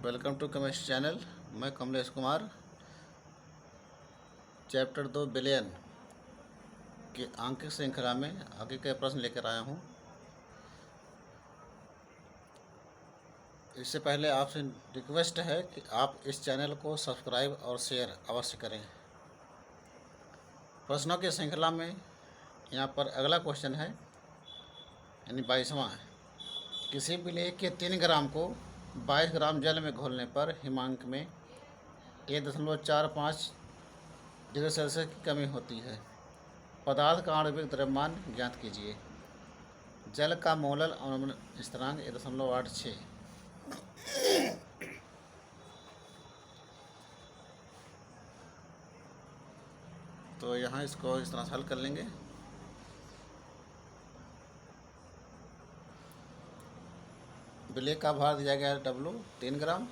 Welcome to chemistry channel. मैं Kamlesh Kumar chapter 2 billion के आंकिक श्रृंखला में आगे के प्रश्न लेकर आया हूं। इससे पहले आपसे रिक्वेस्ट है कि आप इस चैनल को सब्सक्राइब और शेयर अवश्य करें। प्रश्नों की श्रृंखला में यहाँ पर अगला क्वेश्चन है यानी 22वां। किसी विलेय के 3 ग्राम को 22 ग्राम जल में घोलने पर हिमांक में 1.45 डिग्री सेल्सियस की कमी होती है। पदार्थ का आणविक द्रव्यमान ज्ञात कीजिए। जल का मोलल अवनमन स्थिरांक 1.86। तो यहाँ इसको इस तरह से हल कर लेंगे। विलेय का भार दिया गया है W 3 ग्राम।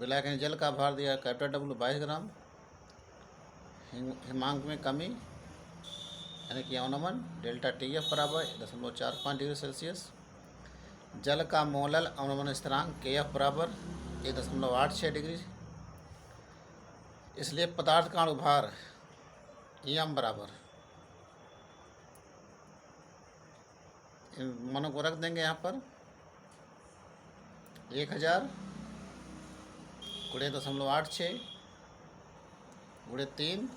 विलायक यानी जल का भार दिया कैपिटल W 22 ग्राम। हिमांक में कमी यानी कि अवनमन डेल्टा TF बराबर 1.45 डिग्री सेल्सियस। जल का मोलल अवनमन स्थिरांक KF बराबर 1.86 डिग्री। इसलिए पदार्थ का अणुभार M बराबर, इन मानों को रख देंगे यहाँ पर 1000 गुणे 0.86 गुणे 3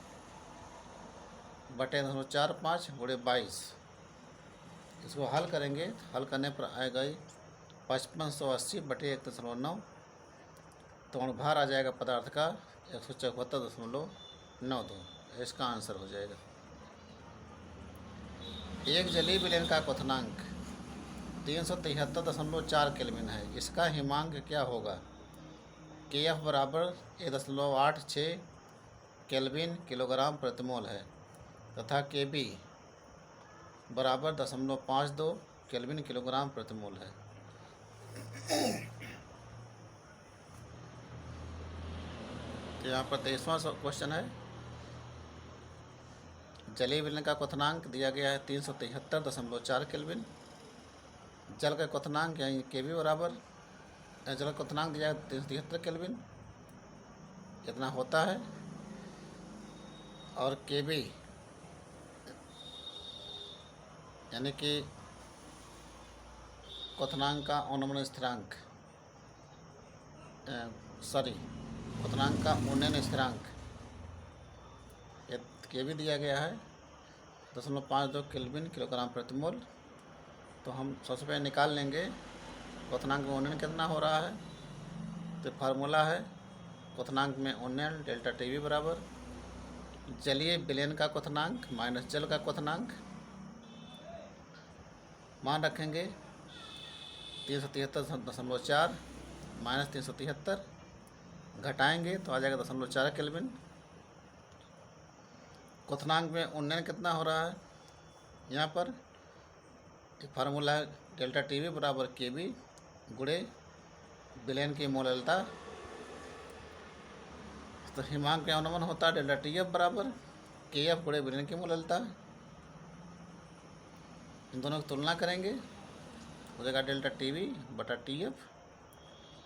बटे 0.45 गुणे 22। इसको हल करेंगे, हल करने पर आएगा 5580 बटे 1.9। तो अणुभार आ जाएगा पदार्थ का 174.92। इसका आंसर हो जाएगा। एक जलीय विलयन का क्वथनांक 373.4 केल्विन है। इसका हिमांक क्या होगा? KF बराबर 1.86 केल्विन किलोग्राम प्रति मोल है तथा KB बराबर 0.52 केल्विन किलोग्राम प्रति मोल है। तो यहाँ पर 23वां क्वेश्चन है। जलीय विलयन का क्वथनांक दिया गया है 373.4 केल्विन। जल का क्वथनांक यानी KB बराबर, जल का क्वथनांक दिया है 373 केल्विन, इतना होता है। और KB यानी कि क्वथनांक का अवनमन स्थिरांक, क्वथनांक का उन्नयन स्थिरांक KB दिया गया है 0.52 केल्विन किलोग्राम प्रति मोल। तो हम सबसे पहले निकाल लेंगे क्वथनांक में उन्नयन कितना हो रहा है। तो फार्मूला है क्वथनांक में उन्नयन डेल्टा TB बराबर जलीय विलयन का क्वथनांक माइनस जल का क्वथनांक, मान रखेंगे 373.4 माइनस 373, घटाएंगे तो आ जाएगा 0.4 केल्विन। क्वथनांक में उन्नयन कितना हो रहा है, यहाँ पर एक फार्मूला है डेल्टा TB बराबर KB गुणे विलयन की मोललता। तो हिमांक में अवनमन होता है डेल्टा TF बराबर KF गुणे विलयन की मोललता। इन दोनों की तुलना करेंगे, हो जाएगा डेल्टा TB बटा TF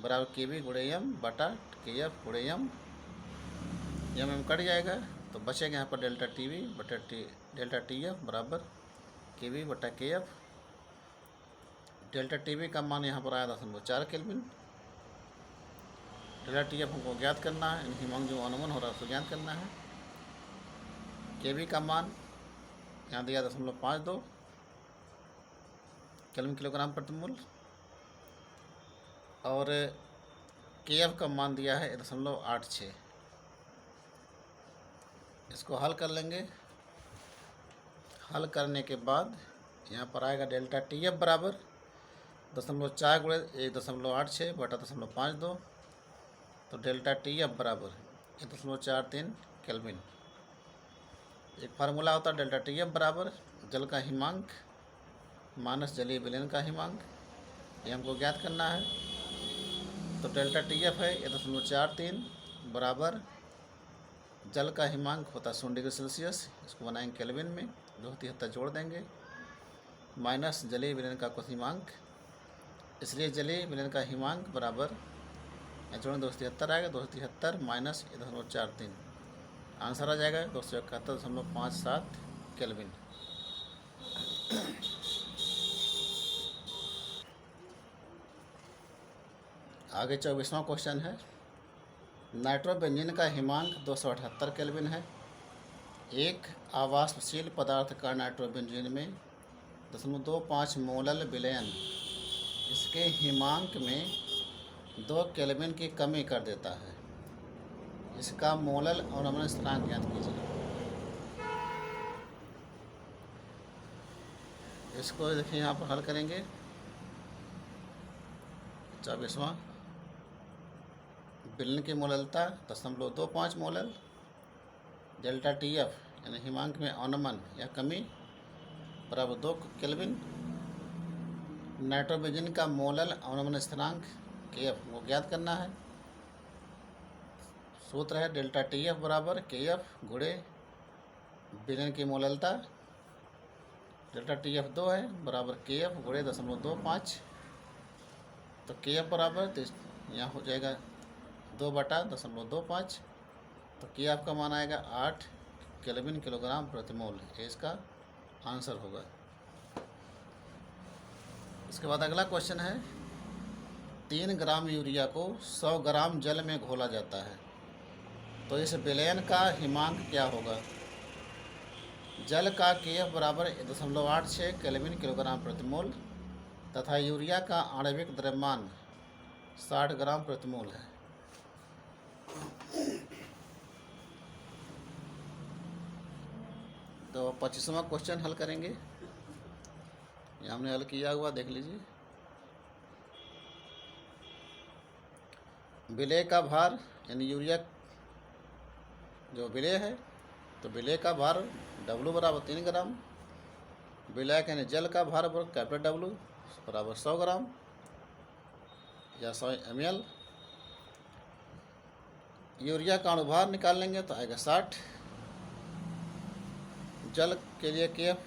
बराबर KB गुणे M बटा KF गुणे M। M कट जाएगा तो बचेगा यहाँ पर डेल्टा TB बटा डेल्टा TF बराबर KB बटा KF। डेल्टा TB का मान यहाँ पर आया 0.4 केल्विन। डेल्टा TF हमको ज्ञात करना है, हिमांक जो अवनमन हो रहा है उसको ज्ञात करना है। KB का मान यहाँ दिया 0.52 केल्विन किलोग्राम प्रति मोल और KF का मान दिया है 1.86। इसको हल कर लेंगे। हल करने के बाद यहाँ पर आएगा डेल्टा TF बराबर 0.4 गुणे 1.86 बटा 0.52। तो डेल्टा TF बराबर 1.43 केल्विन। एक फार्मूला होता है डेल्टा TF बराबर जल का हिमांक माइनस जलीय विलयन का हिमांक, ये हमको ज्ञात करना है। तो डेल्टा TF है 1.43 बराबर जल का हिमांक होता है 0 डिग्री सेल्सियस। इसको बनाएंगे केल्विन में, 273 जोड़ देंगे माइनस जलीय विलयन का हिमांक। इसलिए जलीय विलयन का हिमांक बराबर जोड़ें 273 आएगा, 273 माइनस 1.43, आंसर आ जाएगा 271.57 केल्विन। आगे 24वां क्वेश्चन है, नाइट्रोबेंजीन का हिमांक 278 केल्विन है। एक आवासशील पदार्थ का नाइट्रोबेंजीन में 0.25 मोलल विलयन इसके हिमांक में 2 केल्विन की कमी कर देता है। इसका मोलल अवनमन स्थिरांक ज्ञात कीजिए। इसको देखिए यहाँ पर हल करेंगे। 24वां, विलयन की मोललता 0.25 मोलल, डेल्टा टी एफ यानी हिमांक में अवनमन या कमी बराबर 2 केल्विन। नाइट्रोबेंजीन का मोलल अवनमन स्थिरांक के एफ वो ज्ञात करना है। सूत्र है डेल्टा टी एफ बराबर के एफ गुणे विलयन की मोललता, डेल्टा टी एफ 2 है बराबर के एफ गुणे 0.25, तो के एफ बराबर तो यहाँ हो जाएगा 2/0.25, तो के एफ का मान आएगा 8 केल्विन किलोग्राम प्रति मोल, ये इसका आंसर होगा। इसके बाद अगला क्वेश्चन है, 3 ग्राम यूरिया को 100 ग्राम जल में घोला जाता है, तो इस विलयन का हिमांक क्या होगा। जल का के एफ बराबर 1.86 केल्विन किलोग्राम प्रति मोल तथा यूरिया का आणविक द्रव्यमान 60 ग्राम प्रति मोल है। तो 25वां क्वेश्चन हल करेंगे। ये हमने हल किया हुआ देख लीजिए। विलेय का भार यानी यूरिया जो विलेय है, तो विलेय का भार W बराबर 3 ग्राम, विलायक यानी जल का भार कैपिटल W बराबर 100 ग्राम या 100 ml। यूरिया का अणुभार निकाल लेंगे तो आएगा 60। जल के लिए केएफ,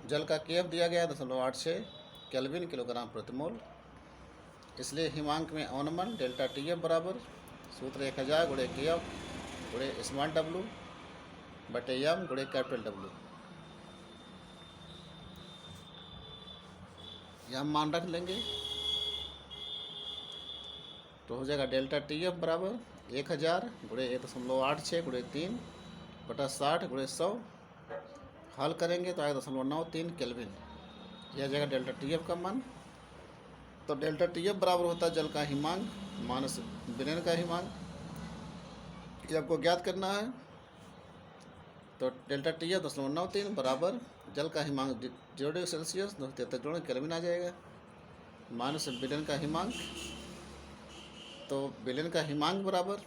जल का केएफ दिया गया 0.86 केल्विन किलोग्राम प्रति मोल, इसलिए हिमांक में अवनमन डेल्टा टी एफ बराबर सूत्र 1000 गुणे के एफ गुणे स्मॉल W बटे एम गुणे कैपिटल W। यह हम मान रख लेंगे तो हो जाएगा डेल्टा टी एफ बराबर 1000 गुणे 1.86 गुणे 3 बटा 60 गुणे 100। हल करेंगे तो आएगा 0.93 केल्विन, यह जाएगा डेल्टा टी एफ का मान। तो डेल्टा टी एफ बराबर होता है जल का हिमांक माइनस विलयन का हिमांक, ये आपको ज्ञात करना है। तो डेल्टा टी एफ 0.93 बराबर जल का हिमांक 0 डिग्री सेल्सियस 273 जोड़ केल्विन आ जाएगा माइनस विलयन का हिमांक। तो विलयन का हिमांक बराबर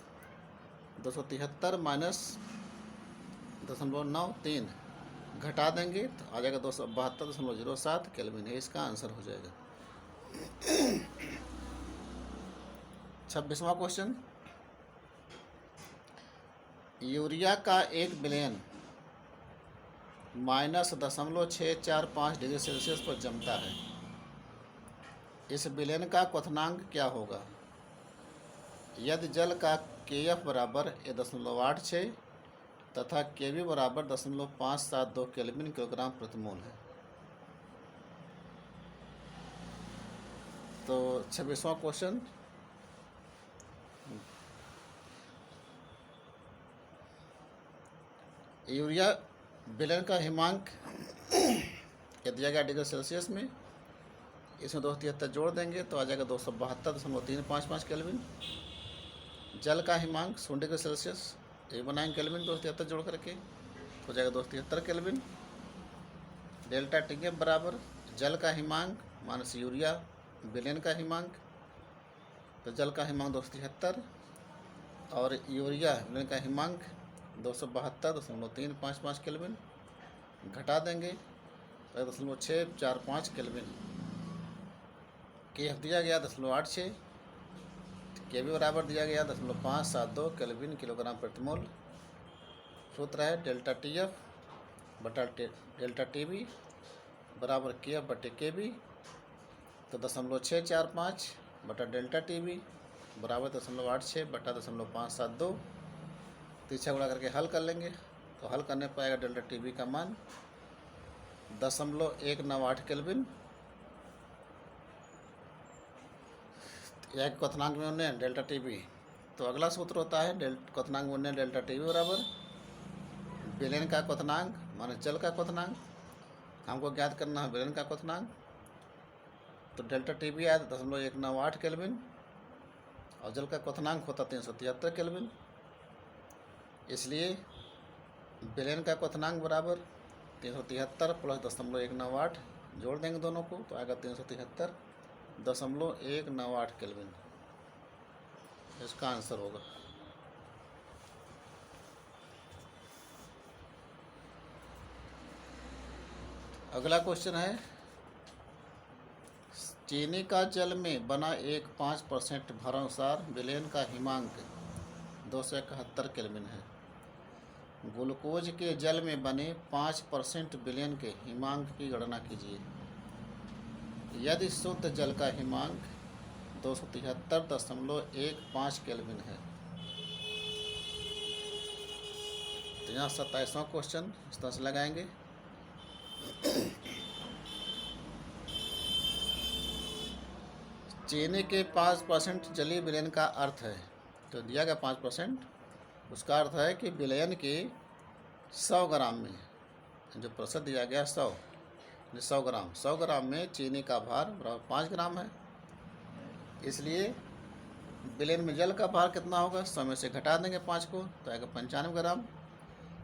273 माइनस 0.93 घटा देंगे तो आ जाएगा 272.07 केल्विन, है इसका आंसर हो जाएगा। 26वां क्वेश्चन, यूरिया का एक विलयन -0.645 डिग्री सेल्सियस पर जमता है, इस विलयन का क्वथनांक क्या होगा। यदि जल का केएफ बराबर 1.86 तथा केवी बराबर 0.572 केल्विन किलोग्राम प्रति मोल है। तो 26वां क्वेश्चन, यूरिया विलयन का हिमांक यह दिया गया डिग्री सेल्सियस में, इसमें 273 जोड़ देंगे तो आ जाएगा 272.355 केल्विन। जल का हिमांक 0 डिग्री सेल्सियस ये बनाएंगे केल्विन 273 जोड़ करके हो जाएगा 273 केल्विन। डेल्टा टी एफ बराबर जल का हिमांक माइनस यूरिया विलयन का हिमांक, तो जल का हिमांक 273 और यूरिया विलयन का हिमांक 272.355 केल्विन, घटा देंगे 0.645 केल्विन। के एफ दिया गया 0.86, के बी बराबर दिया गया 0.572 केल्विन किलोग्राम प्रति मोल। सूत्र है डेल्टा टी एफ बटा डेल्टा टी बी बराबर के एफ बटे के बी, तो 0.645 बटा डेल्टा टी बी बराबर 0.86 बटा 0.572 तीसरा गुणा करके हल कर लेंगे। तो हल करने पर आएगा डेल्टा टी बी का मान 0.198 केल्विन। यह क्वथनांक में उन्नयन डेल्टा टी बी। तो अगला सूत्र होता है क्वथनांक में उन्नयन डेल्टा टी बी बराबर विलयन का क्वथनांक माने जल का क्वथनांक। हमको ज्ञात करना है विलयन का क्वथनांक। तो डेल्टा टी बी आया 0.198 केल्विन और जल का क्वथनांक होता 373 केल्विन। इसलिए विलयन का क्वथनांक बराबर 373 प्लस 0.198 जोड़ देंगे दोनों को तो आएगा 373.198 केल्विन। इसका आंसर होगा। अगला क्वेश्चन है चीनी का जल में बना एक 5% भरानुसार विलयन का हिमांक 271 केल्विन है। ग्लूकोज के जल में बने 5% विलयन के हिमांक की गणना कीजिए। यदि शुद्ध जल का हिमांक 273.15 केल्विन है। तो यहाँ 27वां क्वेश्चन इस तरह से लगाएंगे। चीनी के 5% जलीय विलयन का अर्थ है। तो दिया गया 5%, उसका अर्थ है कि विलयन के 100 ग्राम में जो प्रतिशत दिया गया 100 ग्राम में चीनी का भार बराबर 5 ग्राम है। इसलिए विलयन में जल का भार कितना होगा 100 में से घटा देंगे 5 को तो आएगा 95 ग्राम।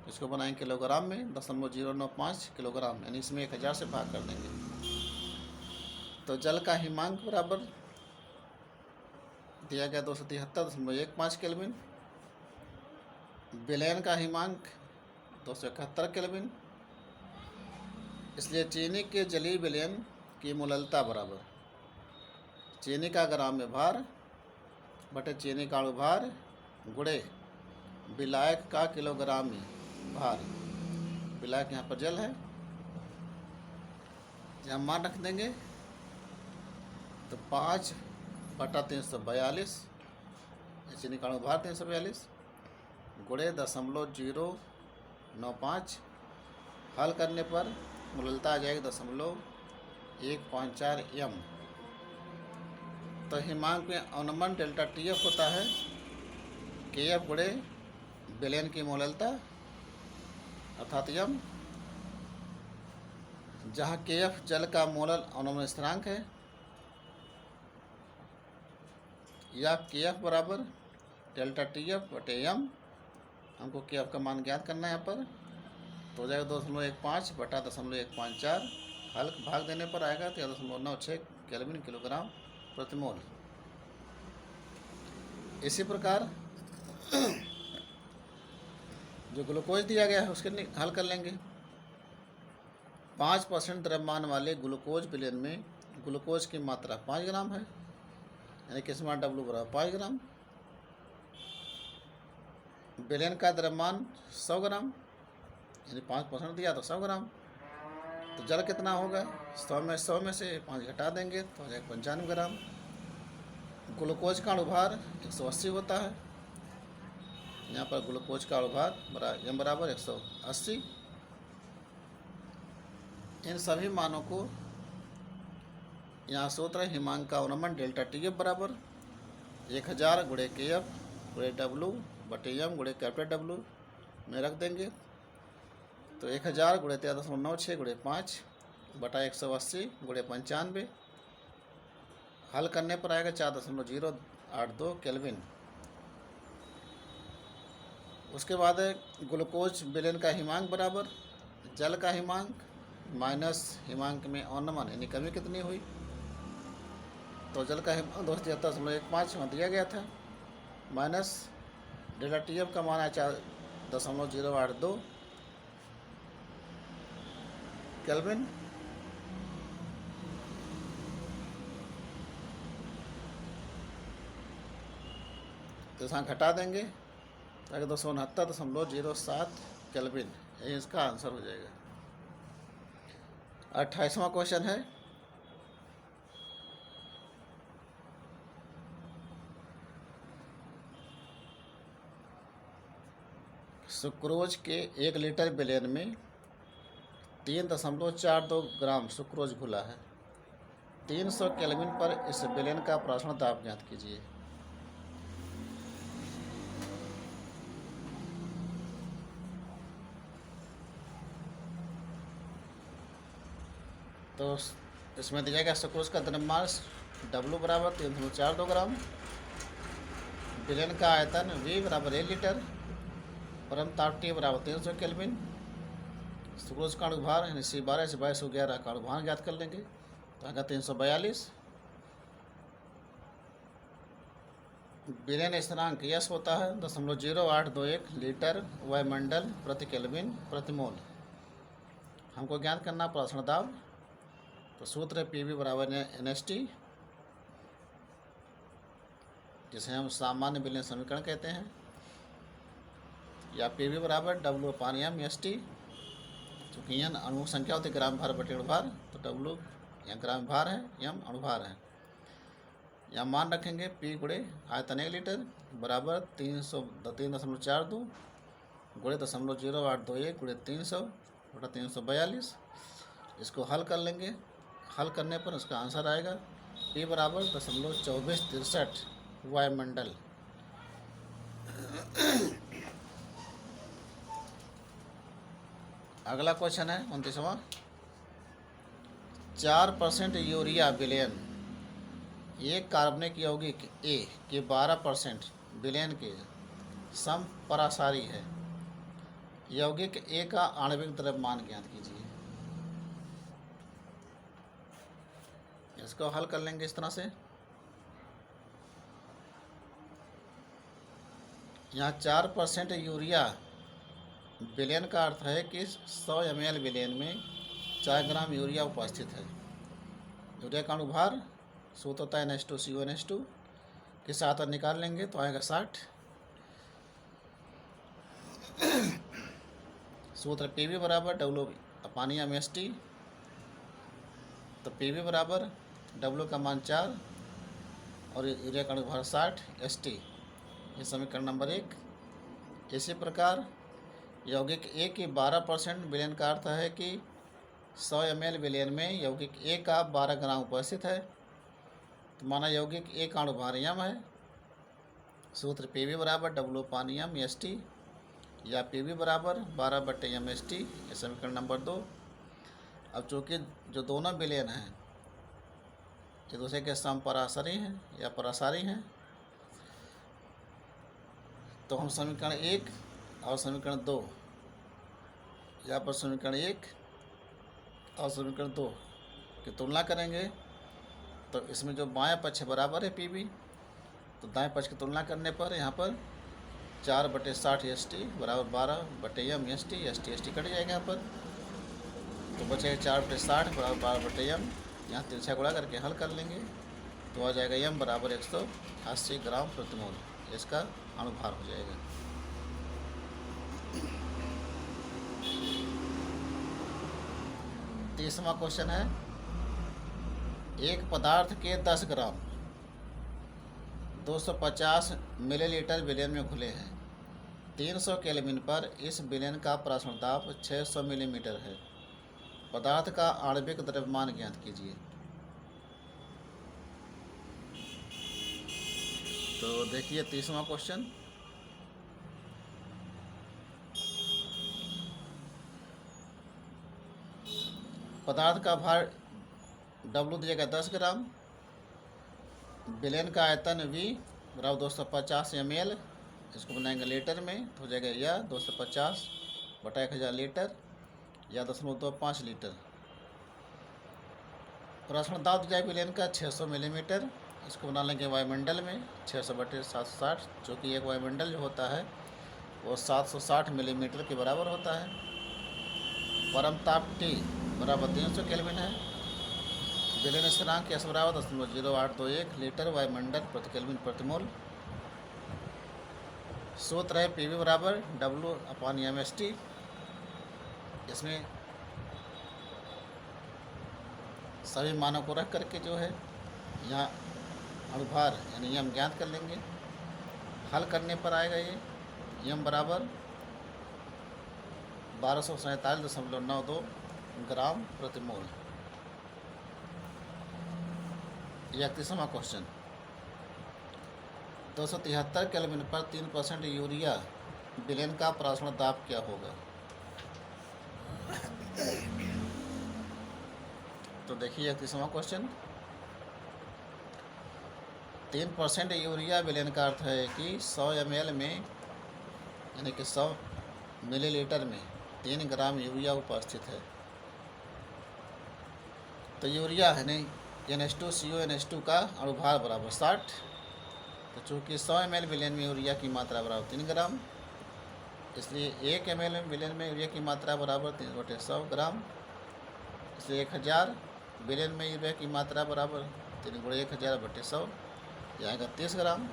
इसको बनाएंगे किलोग्राम में 0.095 किलोग्राम यानी इसमें 1000 से भाग कर देंगे। तो जल का हिमांक बराबर दिया गया 273.15 केल्विन। विलयन का हिमांक 271 केल्विन। इसलिए चीनी के जलीय विलयन की मोललता बराबर चीनी का ग्राम में भार बटे चीनी का अणु भार गुणे विलायक का किलोग्राम में भार। विलायक यहाँ पर जल है, यहाँ मान रख देंगे तो 5/342 चीनी का अणु भार 342 गुणे 0.095 हल करने पर मोललता आ जाएगी 0.154 m। तो हिमांक में अनुमान डेल्टा टी एफ होता है के एफ गुणे विलयन की मोललता अर्थात m, जहाँ के एफ जल का मोलल अनुमान स्थिरांक है या के एफ बराबर डेल्टा टी एफ बटे m। हमको के एफ का मान ज्ञात करना है यहाँ पर तो हो जाएगा 2.15 बटा 0.154 हल भाग देने पर आएगा 13.96 केल्विन किलोग्राम प्रति मोल। इसी प्रकार जो ग्लूकोज दिया गया है उसके हल कर लेंगे। 5% द्रव्यमान वाले ग्लूकोज विलयन में ग्लूकोज की मात्रा 5 ग्राम है यानी कि स्मॉल डब्ल्यू बराबर 5 ग्राम। विलयन का द्रव्यमान 100 ग्राम यानी 5% दिया तो 100 ग्राम। तो जल कितना होगा 100 में से 5 घटा देंगे तो हो जाएगा 95 ग्राम। ग्लूकोज का अणुभार 180 होता है। यहाँ पर ग्लूकोज का अणुभार m बराबर 180। इन सभी मानों को यहाँ सूत्र हिमांक का अनुमान डेल्टा टी एफ बराबर 1000 गुणे के एफ गुणे डब्लू बटे m गुणे कैपिटल डब्लू में रख देंगे। तो 1000 गुणे 13.96 गुणे 5 बटा 180 गुणे 95 हल करने पर आएगा 4.082 केल्विन। उसके बाद ग्लूकोज विलयन का हिमांक बराबर जल का हिमांक माइनस हिमांक में अनुमान यानी कमी कितनी हुई। तो जल का हिमांक 273.15 दिया गया था माइनस डेल्टा टी एफ का मान है 4.082 केल्विन। तो यहाँ घटा देंगे ताकि 269.07 केल्विन यही इसका आंसर हो जाएगा। 28वां क्वेश्चन है सुक्रोज के 1 लीटर विलयन में 3.42 ग्राम सुक्रोज घुला है। 300 केल्विन पर इस विलयन का प्राशण दाब ज्ञात कीजिए। तो इसमें दिया गया सुक्रोज का द्रव्यमान W बराबर 342 ग्राम, विलयन का आयतन V बराबर 1 लीटर, परम ताप T बराबर 300 केल्विन। सुक्रोज का अणुभार यानी C12 से 2211 का अणुभार ज्ञात कर लेंगे, तो आएगा 342। विलयन स्थिरांक यस होता है 0.0821 लीटर वायुमंडल प्रति केल्विन प्रति मोल। हमको ज्ञात करना प्राशण दाब, तो सूत्र है PV बराबर NST, जिसे हम सामान्य विलयन समीकरण कहते हैं, या PV बराबर W/m/ST। चूँकि n अणु संख्या होती है ग्राम भार बटे अणुभार, तो W यहाँ ग्राम भार है, m अणुभार है। यहाँ मान रखेंगे P गुणे आयतन 1 लीटर बराबर 3.42 गुणे 0.0821 गुणे 300 बटा 342। इसको हल कर लेंगे। हल करने पर उसका आंसर आएगा P बराबर 0.2463 वायुमंडल। अगला क्वेश्चन है 29वां। 4% यूरिया विलयन एक कार्बनिक यौगिक A के 12% विलयन के समपरासारी है। यौगिक A का आणविक द्रव्यमान ज्ञात कीजिए। इसको हल कर लेंगे इस तरह से। यहाँ 4% यूरिया विलयन का अर्थ है कि 100 ml विलयन में 4 ग्राम यूरिया उपस्थित है। यूरिया का अणुभार सूत्र होता है NH2CO NH2 के साथ निकाल लेंगे, तो आएगा 60। सूत्र PV बराबर W/m/ST, तो PV बराबर W का मान 4 और यूरिया का अणुभार 60 ST। ये समीकरण नंबर 1। इसी प्रकार यौगिक A की 12% विलयन का अर्थ है कि 100 ml विलयन में यौगिक A का 12 ग्राम उपस्थित है, तो माना यौगिक A का अणुभार m है। सूत्र PV बराबर W/m/ST या PV बराबर 12/m/ST। ये समीकरण नंबर 2। अब चूँकि जो दोनों विलयन हैं एक दूसरे के समपरासारी हैं या परासारी हैं, तो हम समीकरण 1 और समीकरण 2, यहाँ पर समीकरण 1 और समीकरण 2 की तुलना करेंगे, तो इसमें जो बायां पक्ष बराबर है PV, तो दाएं पक्ष की तुलना करने पर यहाँ पर 4/60 ST बराबर 12/m/ST। ST कट जाएगा यहाँ पर, तो बचेगा 4/60 बराबर 12/m। यहाँ तिरछा गुणा करके हल कर लेंगे, तो आ जाएगा m बराबर 180 ग्राम प्रति मोल। इसका अणुभार हो जाएगा। तीसरा क्वेश्चन है। एक पदार्थ के 10 ग्राम 250 मिलीलीटर विलयन में घुले हैं। 300 केल्विन पर इस विलयन का प्राशण दाब 600 मिलीमीटर है। पदार्थ का आणविक द्रव्यमान ज्ञात कीजिए। तो देखिए तीसरा क्वेश्चन। पदार्थ का भार W दिया गया 10 ग्राम, विलयन का आयतन V बराबर 250 ml। इसको बनाएंगे लीटर में, तो हो जाएगा या 250 बटा 1000 लीटर या 0.25 लीटर। प्राशण दाब दिया विलयन का 600 मिलीमीटर। इसको बना लेंगे वायुमंडल में 600/760, जो कि एक वायुमंडल जो होता है वो 760 मिलीमीटर के बराबर होता है। परम ताप T बराबर 300 केल्विन है। विलयन स्थिरांक S बराबर 0.0821 लीटर वायुमंडल प्रति केल्विन प्रति मोल। सूत्र है PV बराबर W/m/ST। इसमें सभी मानों को रख करके जो है यहाँ अणुभार यानी m ज्ञात कर लेंगे। हल करने पर आएगा ये m बराबर 1247.92 ग्राम प्रति मोल। 31वां क्वेश्चन, 273 केल्विन पर 3% यूरिया विलयन का परासरण दाब क्या होगा? तो देखिए 31वां क्वेश्चन, 3% यूरिया विलयन का अर्थ है कि 100 ml में यानी कि 100 मिलीलीटर में 3 ग्राम यूरिया उपस्थित है। तो यूरिया है नहीं NH2CO का अणुभार बराबर 60। तो चूँकि 100 ml विलयन में यूरिया की मात्रा बराबर 3 ग्राम, इसलिए 1 ml विलयन में यूरिया की मात्रा बराबर 3/100 ग्राम। इसलिए 1000 विलयन में यूरिया की मात्रा बराबर 3 × 1000/100 आएगा 30 ग्राम।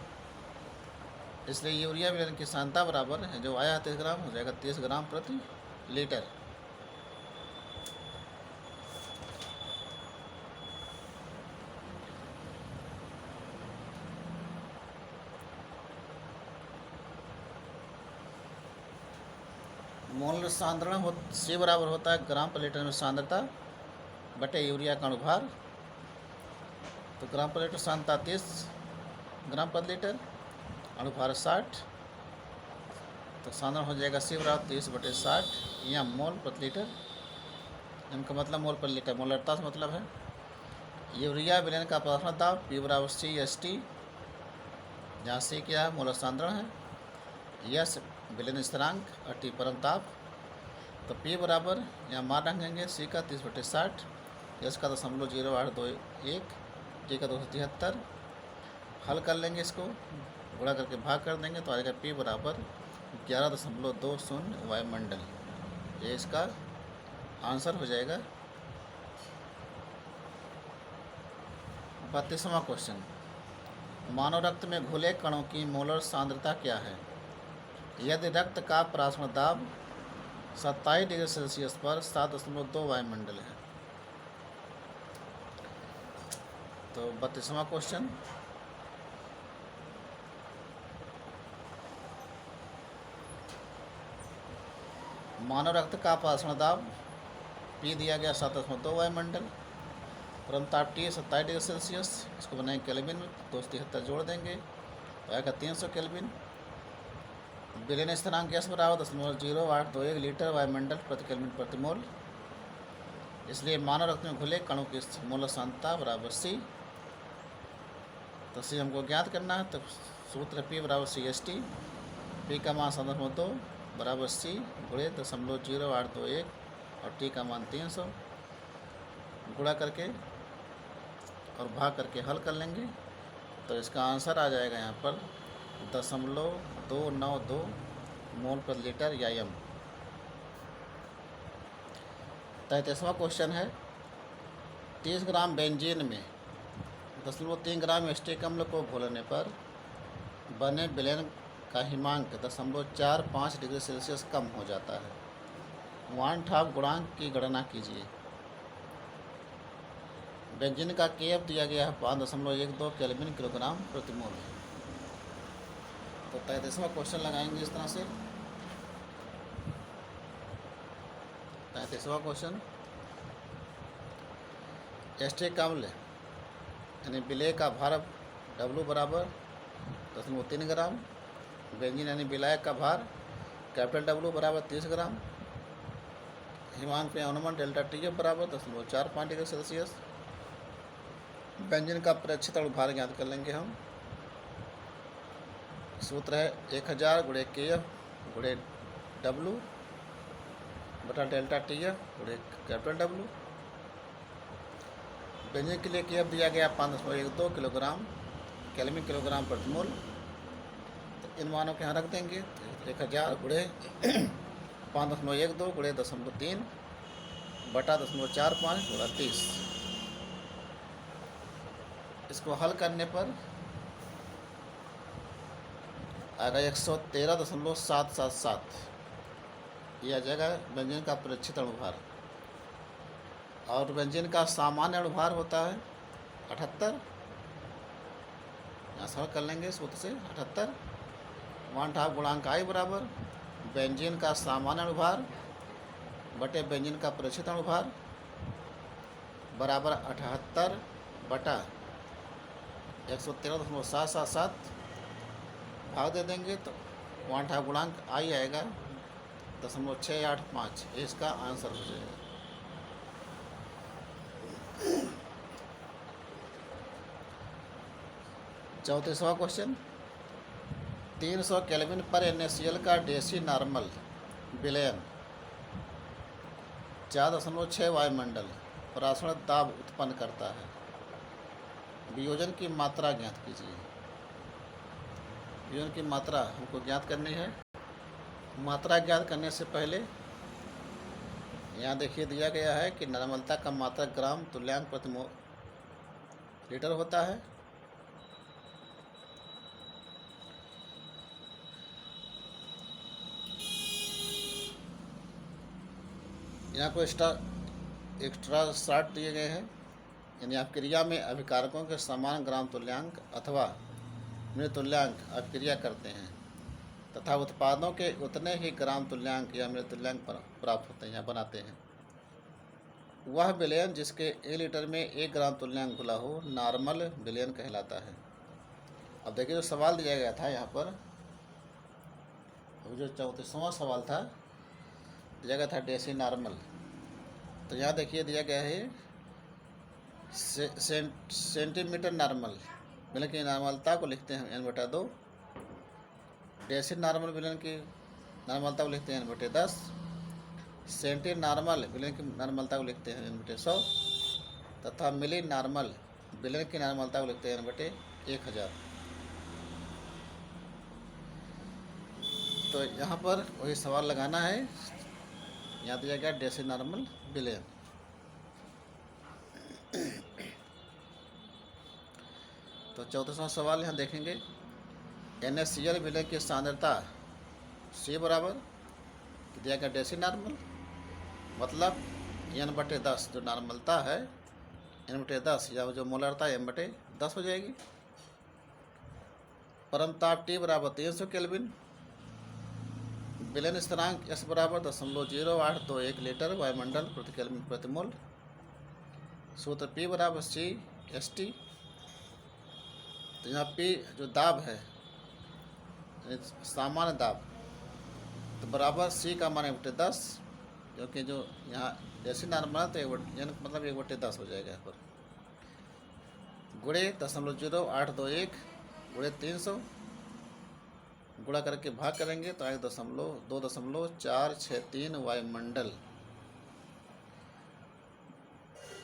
इसलिए यूरिया विलयन की सांद्रता बराबर है जो आया 30 ग्राम हो जाएगा 30 ग्राम प्रति लीटर। मोल सांद्रण C बराबर होता है ग्राम पर लीटर में सांद्रता बटे यूरिया का अणुभार। तो ग्राम पर लीटर सांद्रता 30 ग्राम पर लीटर, अणुभार 60। तो सांद्रण हो जाएगा C बराबर 30/60 या मोल प्रति लीटर। इनका मतलब मोल पर लीटर, मोलरता से मतलब है। यूरिया विलयन का परासरण दाब P बराबर C/ST, जहाँ C क्या है मोलर सांद्रण है, S विलयन स्थिरांक और T परम ताप। तो P बराबर यहाँ मान रखेंगे C का 30/60, S का 0.0821, T का 273। हल कर लेंगे, इसको गुणा करके भाग कर देंगे तो आएगा P बराबर 11.20 वायुमंडल। ये इसका आंसर हो जाएगा। 32वां क्वेश्चन, मानव रक्त में घुले कणों की मोलर सांद्रता क्या है यदि रक्त का परासरण दाब 27 डिग्री सेल्सियस पर 7.2 वायुमंडल है? तो 32वां क्वेश्चन, मानव रक्त का परासरण दाब P दिया गया 7.2 वायुमंडल, परम ताप T 27 डिग्री सेल्सियस। इसको बनाएंगे केल्विन में, 273 जोड़ देंगे तो आएगा 300 केल्विन। विलयन स्थिरांक S बराबर 0.0821 लीटर वायुमंडल प्रति केल्विन प्रति मोल। इसलिए मानव रक्त में घुले कणों की मोलर सांद्रता बराबर C। तो C हमको ज्ञात करना है, तो सूत्र P बराबर C/ST। P का मान 7.2 बराबर C गुणे 0.0821 और T का मान 300। गुणा करके और भाग करके हल कर लेंगे तो इसका आंसर आ जाएगा यहाँ पर 0.292 मोल पर लीटर या M। 33वां क्वेश्चन है, 30 ग्राम बेंजीन में 0.3 ग्राम एस्टिक अम्ल को घोलने पर बने विलयन का हिमांक 0.45 डिग्री सेल्सियस कम हो जाता है। वान ठाप गुणांक की गणना कीजिए। बेंजीन का KF दिया गया है 5.12 केल्विन किलोग्राम प्रति मोल। तो 33वां क्वेश्चन लगाएंगे इस तरह से। 33वां क्वेश्चन, एस्टिक अम्ल यानी विलेय का भार W बराबर 0.3 ग्राम, बेंजीन यानी विलायक का भार कैपिटल W बराबर 30 ग्राम, हिमांक पे अनुमान डेल्टा TF बराबर 0.45 डिग्री सेल्सियस। बेंजीन का प्रेक्षित अणुभार ज्ञात कर लेंगे हम। सूत्र है 1000 × KF × W बटा delta TF × capital W। Benzene के लिए KF दिया गया 5.12 किलोग्राम केल्विन किलोग्राम प्रति मोल। तो इन मानों के यहाँ रख देंगे। 1000 × 5.12 × 0.3 बटा 0.45 × 30। इसको हल करने पर आएगा 113.777। यह आ जाएगा बेंजीन का प्रेक्षित अणुभार। और बेंजीन का सामान्य अणुभार होता है 78। यहाँ सरल कर लेंगे सूत्र से 78। 1/2 गुणांक I बराबर बेंजीन का सामान्य अणुभार बटे व्यंजन का प्रेक्षित अणुभार बराबर 78 बटा 113.777 भाग दे देंगे तो 1/2 गुणांक आई आएगा 0.685। इसका आंसर हो जाएगा। चौंतीसवां क्वेश्चन, 300 केल्विन पर NaCl का डेसी नॉर्मल विलयन 4.6 वायुमंडल परासरण दाब उत्पन्न करता है। वियोजन की मात्रा ज्ञात कीजिए। वियोजन की मात्रा हमको ज्ञात करनी है। मात्रा ज्ञात करने से पहले यहाँ देखिए दिया गया है कि नॉर्मलता का मात्रा ग्राम तुल्यांक प्रति लीटर होता है। यहाँ को एक्स्ट्रा शार्ट दिए गए हैं, यानी आप क्रिया में अभिकारकों के समान ग्राम तुल्यांक अथवा मृतुल्यांक अभिक्रिया करते हैं तथा उत्पादों के उतने ही ग्राम तुल्यांक या मृतुल्यांक प्राप्त होते हैं या बनाते हैं। वह विलयन जिसके 1 लीटर में 1 ग्राम तुल्यांक घुला हो नॉर्मल विलयन कहलाता है। अब देखिए जो सवाल दिया गया था यहाँ पर, जो 34वां सवाल था, दिया गया था डेसी नॉर्मल। तो यहाँ देखिए दिया गया है सेंटीमीटर नॉर्मल विलयन की नॉर्मलता को लिखते हैं n/2। डेसी नॉर्मल विलयन की नॉर्मलता को लिखते हैं n/10। सेंटी नॉर्मल विलयन की नॉर्मलता को लिखते हैं n/100 तथा मिली नॉर्मल विलयन की नॉर्मलता को लिखते हैं n/1000। तो यहाँ पर वही सवाल लगाना है। यहाँ दिया गया डेसी नॉर्मल विलयन। तो 34वां सवाल यहाँ देखेंगे, NaCl विलयन की सांद्रता C बराबर दिया गया डेसी नॉर्मल, मतलब n/10 जो नॉर्मलता है n/10 या जो मोलरता है m/10 हो जाएगी। परमताप T बराबर 300 केल्विन। विलयन स्थिरांक S बराबर 0.0821 लीटर वायुमंडल प्रति केल्विन प्रति मोल। सूत्र P बराबर C/ST। तो यहाँ P जो दाब है सामान्य दाब, तो बराबर C का मान 1/10, क्योंकि जो यहाँ डेसी नॉर्मल तो मतलब 1/10 हो जाएगा यहाँ पर, गुणे 0.0821 गुणे 300 गुणा करके भाग करेंगे तो आएगा 2.463 वायुमंडल।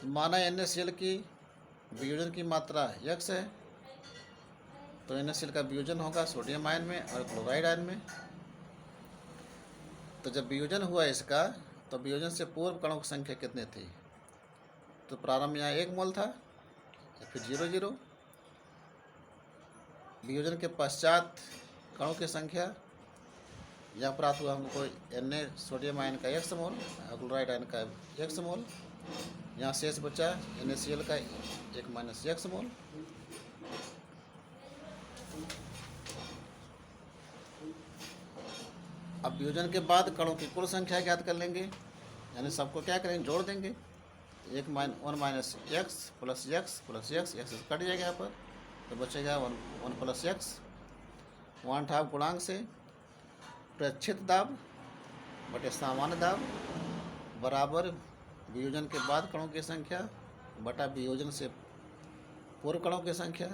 माना NaCl की वियोजन की मात्रा x है, तो NaCl का वियोजन होगा सोडियम आयन में और क्लोराइड आयन में। तो जब वियोजन हुआ इसका, तो वियोजन से पूर्व कणों की संख्या कितनी थी? तो प्रारंभ यहाँ 1 मोल था, फिर 0 वियोजन के पश्चात कणों की संख्या यहाँ प्राप्त हुआ हमको Na सोडियम आयन का 1 मोल और क्लोराइड आयन का 1 मोल। यहाँ शेष बचा NaCl का 1 - 1 मोल। अब वियोजन के बाद कणों की कुल संख्या ज्ञात कर लेंगे, यानी सबको क्या करेंगे, जोड़ देंगे। 1 - 1 - x plus x plus x cut जाएगा यहाँ पर, तो बचेगा 1 + x। 1/2 गुणांक से प्रेक्षित दाब बटे सामान्य दाब बराबर वियोजन के बाद कणों की संख्या बटा वियोजन से पूर्व कणों की संख्या।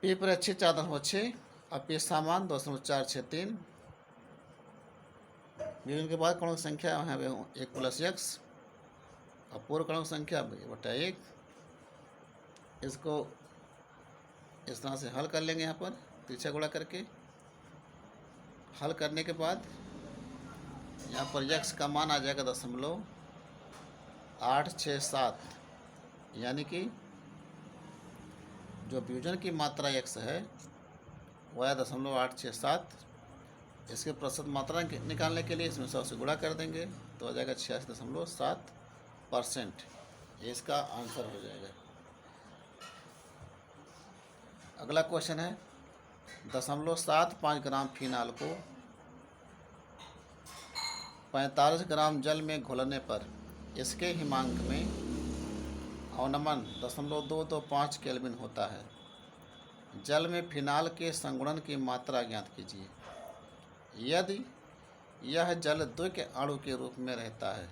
P प्रेक्षित 4.6 और P सामान्य 2.463। वियोजन के बाद कणों की संख्या यहाँ 1 + x और पूर्व कणों की संख्या बटा 1। इसको इस तरह से हल कर लेंगे, यहाँ पर तिरछा गुणा करके। हल करने के बाद यहाँ पर x का मान आ जाएगा 0.867, यानी कि जो वियोजन की मात्रा x है वह है 0.867। इसके प्रतिशत मात्रा निकालने के लिए इसमें 100 से गुणा कर देंगे तो आ जाएगा 86.7%। इसका आंसर हो जाएगा। अगला क्वेश्चन है 0.75 ग्राम फिनाल को 45 ग्राम जल में घुलने पर इसके हिमांक में अवनमन 0.225 केल्विन होता है। जल में फिनाल के संगुणन की मात्रा ज्ञात कीजिए। यदि यह जल द्वितीय अणु के रूप में रहता है।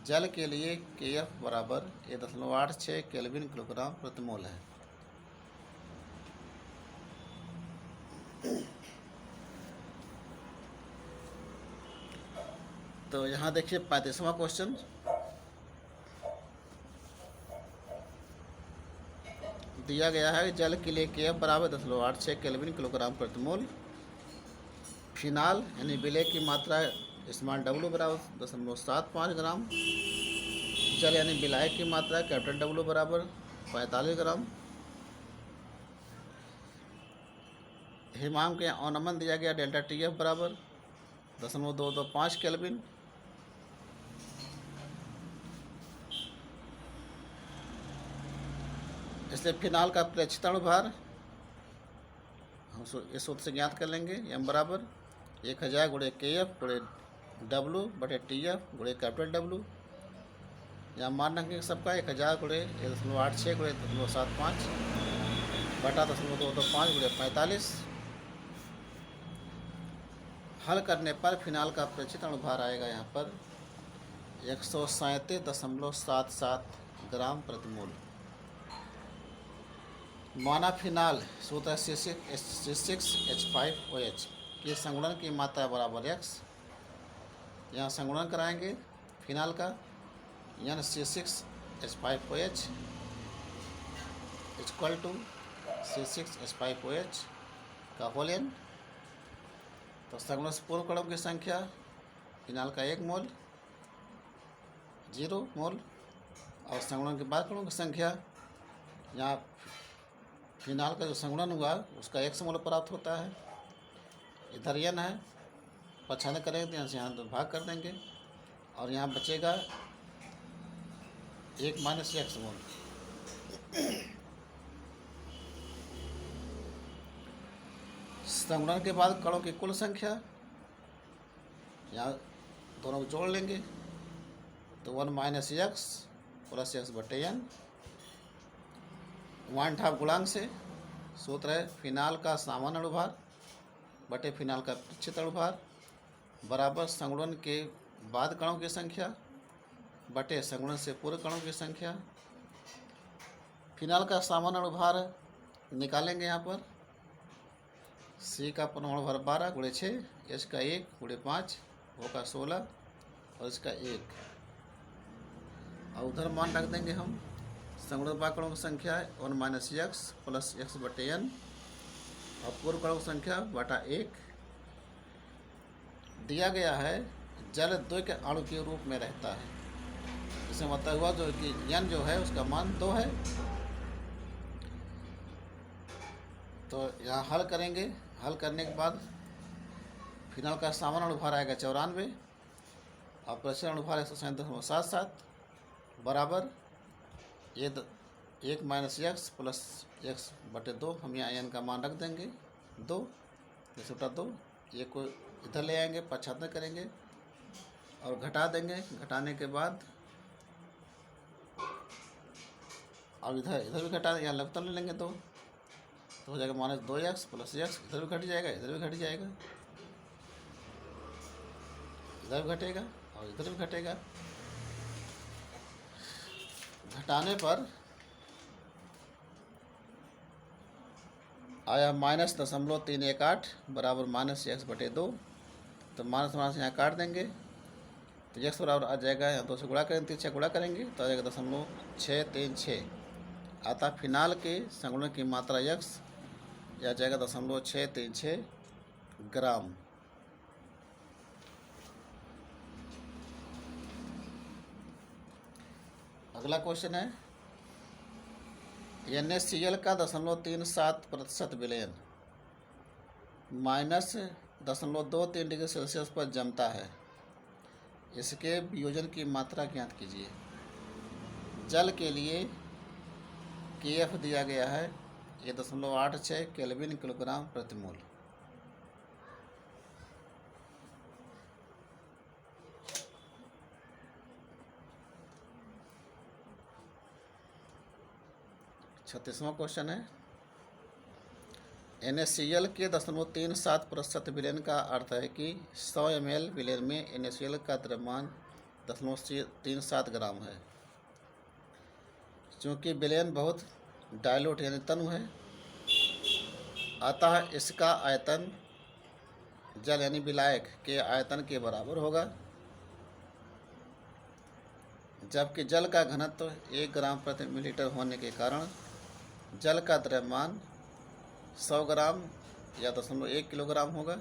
जल के लिए Kf बराबर 1.86 केल्विन किलोग्राम प्रति मोल है। तो यहाँ देखिए 35वां क्वेश्चन। दिया गया है जल के लिए Kf बराबर 0.86 केल्विन किलोग्राम प्रति मोल। फिनाल यानी विलय की मात्रा स्मॉल W बराबर 0.75 ग्राम। जल यानी विलायक की मात्रा कैपिटल W बराबर 45 ग्राम। हिमांक या अवनमन दिया गया डेल्टा TF बराबर 0.225 केल्विन। इसलिए फिनाल का प्रेक्षित अणुभार हम इस सूत्र से ज्ञात कर लेंगे। m बराबर 1000 गुणे KF गुणे W बटे TF गुणे कैपिटल W। यहाँ मान रखेंगे सबका 1000 गुणे 1.86 गुणे 0.75 बटा 0.225 गुणे 45। हल करने पर फिनाल का प्रेक्षित अणुभार आएगा यहाँ पर 137.77 ग्राम प्रति मोल। माना फिनाल सूत्र C6H5OH की संगुणन की मात्रा बराबर x। यहाँ संगुणन कराएंगे फिनाल का यानी C6H5OH इक्वल टू C6H5OH का होल n। तो संगुणन से पूर्व कणों की संख्या फिनाल का 1 मोल 0 मोल और संगुणन के बाद कणों की संख्या यहाँ फिनाल का जो संगुणन हुआ उसका 1 मोल प्राप्त होता है। इधर n है 95 करेंगे तो यहाँ से यहाँ तो भाग कर देंगे और यहाँ बचेगा 1 माइनस x मोल। संगुणन के बाद कणों की कुल संख्या यहाँ दोनों को जोड़ लेंगे तो 1 माइनस x प्लस x बटे n 1/2 गुणांक से। सूत्र है फिनाल का सामान्य अणुभार बटे फिनाल का प्रेक्षित अणुभार बराबर संगुणन के बाद कणों की संख्या बटे संगुणन से पूर्व कणों की संख्या। फिनाल का सामान्य अणुभार निकालेंगे यहाँ पर C का परमाणु भार 12 गुणे 6, H का 1 गुणे 5, O का 16 और इसका 1 और उधर मान रख देंगे हम। संगुणन बाद कणों की संख्या है 1 माइनस x प्लस x बटे n और पूर्व कणों की संख्या बटा 1। दिया गया है जल द्वितीय अणु के रूप में रहता है। इसमें मतलब हुआ जो कि n जो है उसका मान 2 है। तो यहाँ हल करेंगे। हल करने के बाद फिनाल का सामान्य अणुभार आएगा 94 और प्रेक्षित अणुभार 137.77 बराबर 1 माइनस x प्लस x बटे 2। हम यहाँ n का मान रख देंगे 2 2। ये को इधर ले आएंगे 75 करेंगे और घटा देंगे। घटाने के बाद और इधर भी घटा यहाँ लगता ले लेंगे 2 तो हो जाएगा माइनस 2x प्लस x। इधर भी घट जाएगा इधर भी घट जाएगा इधर भी घटेगा और इधर भी घटेगा। घटाने पर आया -0.318 बराबर माइनस x बटे 2। तो माइनस माइनस यहाँ काट देंगे तो x बराबर आ जाएगा। यहाँ 2 से गुणा करेंगे 3 से गुणा करेंगे तो आ जाएगा 0.636। अतः फिनाल के संगुणन की मात्रा x या जाएगा 0.636 ग्राम। अगला क्वेश्चन है NaCl का 0.37% विलयन -0.23 डिग्री सेल्सियस पर जमता है। इसके वियोजन की मात्रा ज्ञात कीजिए। जल के लिए Kf दिया गया है 1.86 केल्विन किलोग्राम प्रति मोल। 36वां क्वेश्चन है, NaCl के 0.37% विलयन का अर्थ है कि 100 ml विलयन में NaCl का द्रव्यमान 0.37 ग्राम है। चूँकि विलयन बहुत डायलूट यानी तनु है, अतः इसका आयतन जल यानी विलायक के आयतन के बराबर होगा, जबकि जल का घनत्व 1 ग्राम प्रति मिलीलीटर होने के कारण जल का द्रव्यमान 100 ग्राम या 0.1 किलोग्राम होगा।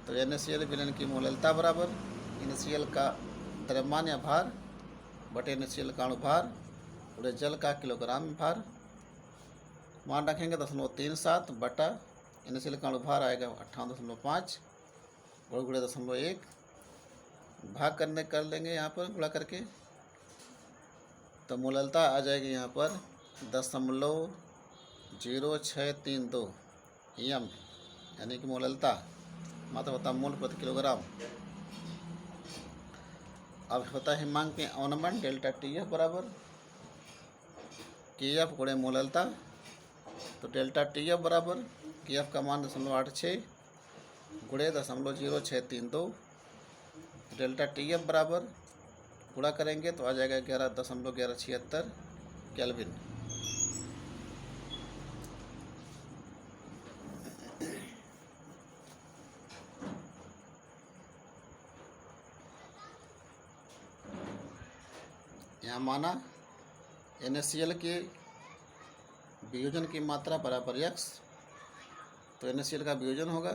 तो NaCl विलयन की मोललता बराबर NaCl का द्रव्यमान या भार बटे NaCl का अणुभार पूरे जल का किलोग्राम में भार। मान रखेंगे 0.37 बटा NaCl का अणुभार आएगा 58.5 गुणे 0.1 भाग करने कर लेंगे यहाँ पर गुणा करके, तो मोललता आ जाएगी यहाँ पर 0.0632 एम यानी कि मोललता मात्रा होता मोल प्रति किलोग्राम। अब होता है हिमांक में अवनमन डेल्टा TF बराबर KF गुणे मोललता। तो डेल्टा TF बराबर KF का मान 0.86 गुणे 0.0632, डेल्टा TF बराबर गुणा करेंगे तो आ जाएगा 11.1176 केल्विन। यहाँ माना NaCl के वियोजन की मात्रा बराबर x, तो NaCl का वियोजन होगा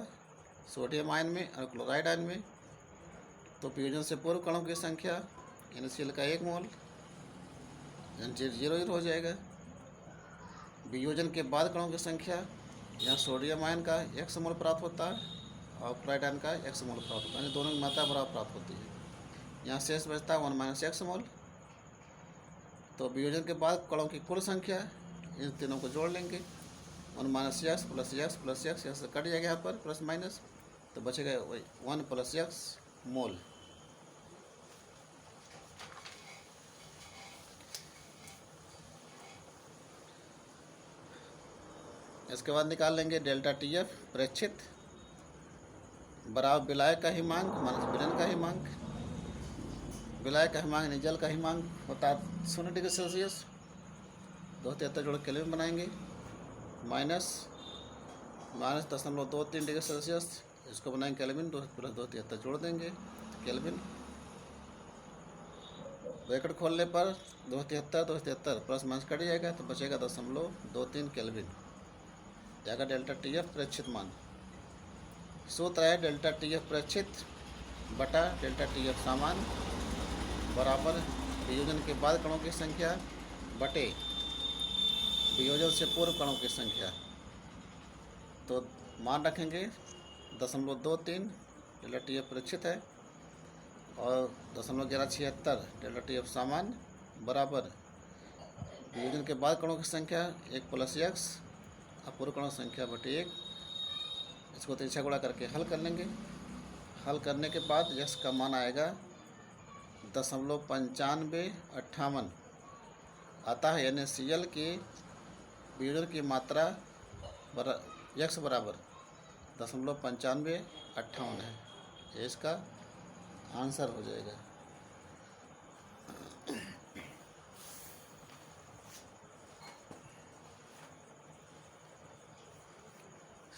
सोडियम आयन में और क्लोराइड आयन में। तो वियोजन से पूर्व कणों की संख्या NaCl का 1 मोल यानी 0 हो जाएगा। वियोजन के बाद कणों की संख्या, यहाँ सोडियम आयन का x मोल प्राप्त होता है और क्लोराइड आयन का x मोल प्राप्त होता है, यानी दोनों की मात्रा बराबर प्राप्त होती है। यहाँ शेष बचता है 1 - x मोल। तो वियोजन के बाद कणों की कुल संख्या, इन तीनों को जोड़ लेंगे 1 - x plus x plus x, यहाँ से कट जाएगा यहाँ पर प्लस माइनस, तो बचेगा 1 + x मोल। इसके बाद निकाल लेंगे डेल्टा TF प्रेक्षित बराबर विलायक का हिमांक माइनस विलयन का हिमांक। विलायक का हिमांक यानी जल का हिमांक होता है 0 डिग्री सेल्सियस, 273 जोड़ केल्विन बनाएंगे, माइनस 0.23 डिग्री सेल्सियस, इसको बनाएंगे केल्विन, 2 + 273 जोड़ देंगे केल्विन। ब्रैकेट खोलने पर 273 प्लस माइनस कट जाएगा तो बचेगा 0.23 केल्विन, जाएगा डेल्टा TF प्रेक्षित मान। सूत्र है डेल्टा TF प्रेक्षित बटा डेल्टा TF सामान्य बराबर वियोजन के बाद कणों की संख्या बटे वियोजन से पूर्व कणों की संख्या। तो मान रखेंगे 0.23 डेल्टा TF प्रेक्षित है और 0.1176 डेल्टा TF सामान्य बराबर वियोजन के बाद कणों की संख्या 1 + x पूर्व कणों संख्या बटे 1। इसको तिरछा गुणा करके हल कर लेंगे। हल करने के बाद x का मान आएगा 0.9558। अतः NaCl के वियोजन की मात्रा x बराबर 0.9558 है। ये इसका आंसर हो जाएगा।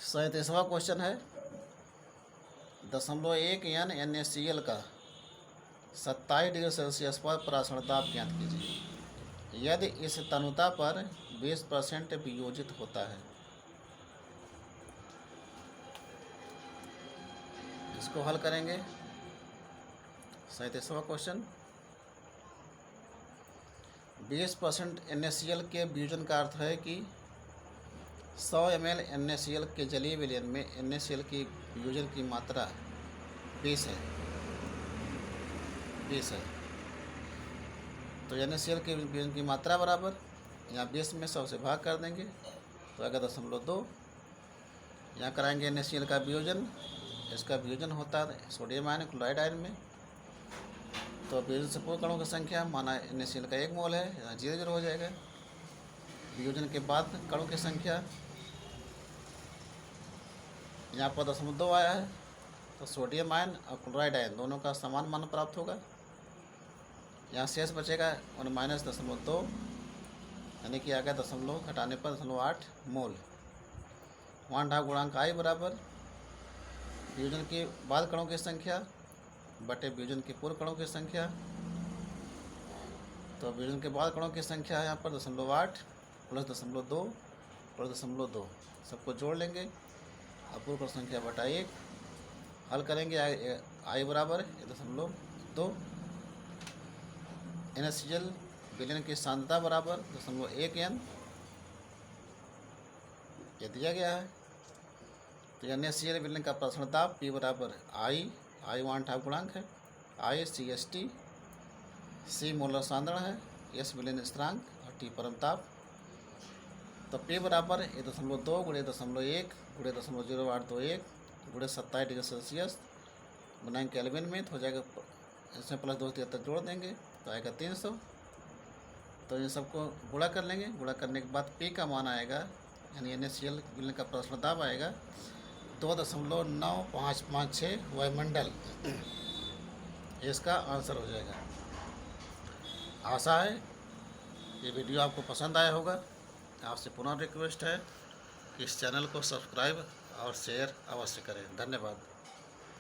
सैंतीसवां क्वेश्चन है, 0.1 n NaCl का 27 डिग्री सेल्सियस पर परासरण दाब ज्ञात कीजिए यदि इस तनुता पर 20% वियोजित होता है। इसको हल करेंगे। 37वां क्वेश्चन, 20% NaCl के वियोजन का अर्थ है कि 100 ml NaCl के जलीय विलयन में NaCl की वियोजन की मात्रा 20 है। तो NaCl के वियोजन की मात्रा बराबर यहाँ 20 में 100 से भाग कर देंगे तो आएगा 0.2। यहाँ कराएंगे NaCl का वियोजन, इसका वियोजन होता है सोडियम आयन क्लोराइड आयन में। तो वियोजन से पूर्व कणों की संख्या माना NaCl का 1 मोल है, यहाँ 0 हो जाएगा। वियोजन के बाद कणों की संख्या, यहाँ पर 0.2 आया है, तो सोडियम आयन और क्लोराइड आयन दोनों का समान मान प्राप्त होगा। यहाँ शेष बचेगा और -0.2, यानी कि आ गया दशमलव घटाने पर 0.8 मोल। वहाँ ढाव गुणांक आई बराबर वियोजन के बाद कणों की संख्या बटे वियोजन के पूर्व कणों की संख्या। तो वियोजन के बाद कणों की संख्या है यहाँ पर 0.8 प्लस 0.2 प्लस 0.2, सबको जोड़ लेंगे और पूर्व कण संख्या बटा 1। हल करेंगे आई बराबर 0.2। NaCl विलयन की सांद्रता बराबर 0.1 n, ये दिया गया है। तो NaCl विलयन का प्रसरण ताप P बराबर आई वहाँ ढाव गुणांक है, I CST, C मोलर सांद्रण है, S विलयन स्थिरांक और T परम ताप। तो P बराबर 1.2 गुणे 0.1 गुणे 0.0821 गुणे 27 डिग्री सेल्सियस गुना केल्विन में, तो हो जाएगा इसमें प्लस 273 जोड़ देंगे तो आएगा 300। तो इन सबको गुणा कर लेंगे, गुणा करने के बाद P का मान आएगा, यानी NaCl विलयन का प्रसरण ताप आएगा 2.9556 वायुमंडल। इसका आंसर हो जाएगा। आशा है ये वीडियो आपको पसंद आया होगा। आपसे पुनः रिक्वेस्ट है कि इस चैनल को सब्सक्राइब और शेयर अवश्य करें। धन्यवाद।